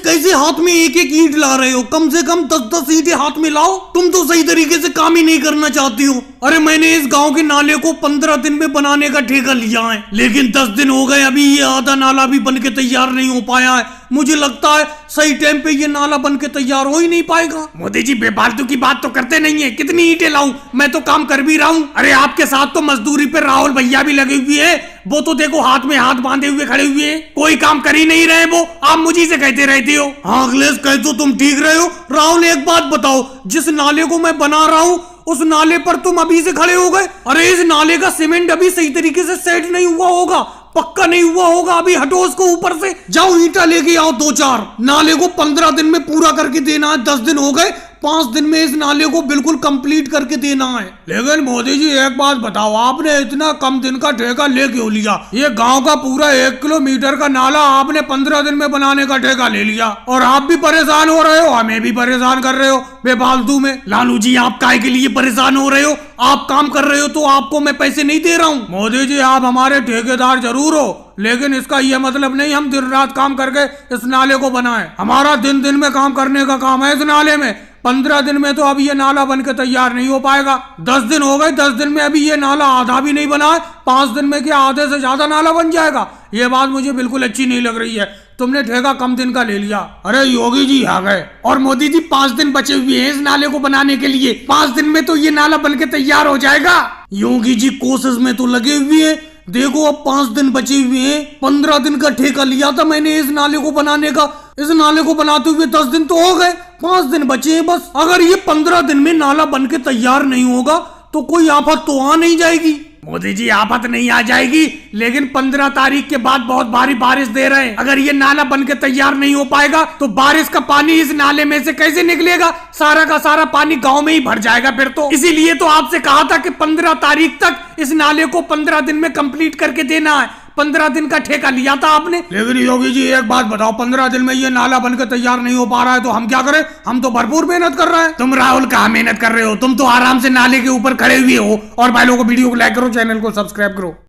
कैसे हाथ में एक एक ईंट ला रहे हो? कम से कम 10-10 ईंटें हाथ में लाओ। तुम तो सही तरीके से काम ही नहीं करना चाहती हो। अरे मैंने इस गांव के नाले को 15 दिन में बनाने का ठेका लिया है, लेकिन 10 दिन हो गए, अभी ये आधा नाला भी बन के तैयार नहीं हो पाया है। मुझे लगता है सही टाइम पे ये नाला बन के तैयार हो ही नहीं पाएगा। मोदी जी बेफालतू की बात तो करते नहीं है। कितनी ईंटें लाऊं? मैं तो काम कर भी रहा हूँ। अरे आपके साथ तो मजदूरी पे राहुल भैया भी लगे हुए हैं। वो तो देखो हाथ में हाथ बांधे हुए खड़े हुए हैं, कोई काम कर ही नहीं रहे। वो आप मुझी से कहते रहते हो। हाँ अखिलेश, कह तो तुम ठीक रहे हो। राहुल एक बात बताओ, जिस नाले को मैं बना रहा हूँ उस नाले पर तुम अभी से खड़े हो गए। अरे इस नाले का सीमेंट अभी सही तरीके से सेट नहीं हुआ होगा, पक्का नहीं हुआ होगा। अभी हटो उसको ऊपर से, जाओ ईंटा लेके आओ 2-4। नाले को 15 दिन में पूरा करके देना है। 10 दिन हो गए, 5 दिन में इस नाले को बिल्कुल कंप्लीट करके देना है। लेकिन मोदी जी एक बात बताओ, आपने इतना कम दिन का ठेका ले क्यों लिया? ये गांव का पूरा 1 किलोमीटर का नाला आपने 15 दिन में बनाने का ठेका ले लिया, और आप भी परेशान हो रहे हो, हमें भी परेशान कर रहे हो बेफालतू में। लालू जी आप काहे के लिए परेशान हो रहे हो? आप काम कर रहे हो तो आपको मैं पैसे नहीं दे रहा हूँ। मोदी जी आप हमारे ठेकेदार जरूर हो, लेकिन इसका यह मतलब नहीं हम दिन रात काम करके इस नाले को बनाएं। हमारा दिन दिन में काम करने का काम है इस नाले में। 15 दिन में तो अब ये नाला बन के तैयार नहीं हो पाएगा। 10 दिन हो गए, 10 दिन में अभी ये नाला आधा भी नहीं बना है। 5 दिन में क्या आधे से ज्यादा नाला बन जाएगा? ये बात मुझे बिल्कुल अच्छी नहीं लग रही है। तुमने ठेका कम दिन का ले लिया। अरे योगी जी आ गए, और मोदी जी 5 दिन बचे हुए हैं इस नाले को बनाने के लिए। 5 दिन में तो ये नाला बन के तैयार हो जाएगा। योगी जी कोशिश में तो लगे हुए हैं। देखो अब 5 दिन बचे हुए हैं। 15 दिन का ठेका लिया था मैंने इस नाले को बनाने का। इस नाले को बनाते हुए 10 दिन तो हो गए, 5 दिन बचे हैं बस। अगर ये 15 दिन में नाला बन के तैयार नहीं होगा तो कोई आफत तो आ नहीं जाएगी। मोदी जी आफत नहीं आ जाएगी, लेकिन 15 तारीख के बाद बहुत भारी बारिश दे रहे हैं। अगर ये नाला बन के तैयार नहीं हो पाएगा तो बारिश का पानी इस नाले में से कैसे निकलेगा? सारा का सारा पानी गांव में ही भर जाएगा फिर तो। इसीलिए तो आपसे कहा था कि 15 तारीख तक इस नाले को 15 दिन में कंप्लीट करके देना है। 15 दिन का ठेका लिया था आपने। लेकिन योगी जी एक बात बताओ, 15 दिन में ये नाला बनकर तैयार नहीं हो पा रहा है तो हम क्या करें? हम तो भरपूर मेहनत कर रहे हैं। तुम राहुल कहाँ मेहनत कर रहे हो? तुम तो आराम से नाले के ऊपर खड़े हुए हो। और भाई लोगों को वीडियो को लाइक करो, चैनल को सब्सक्राइब करो।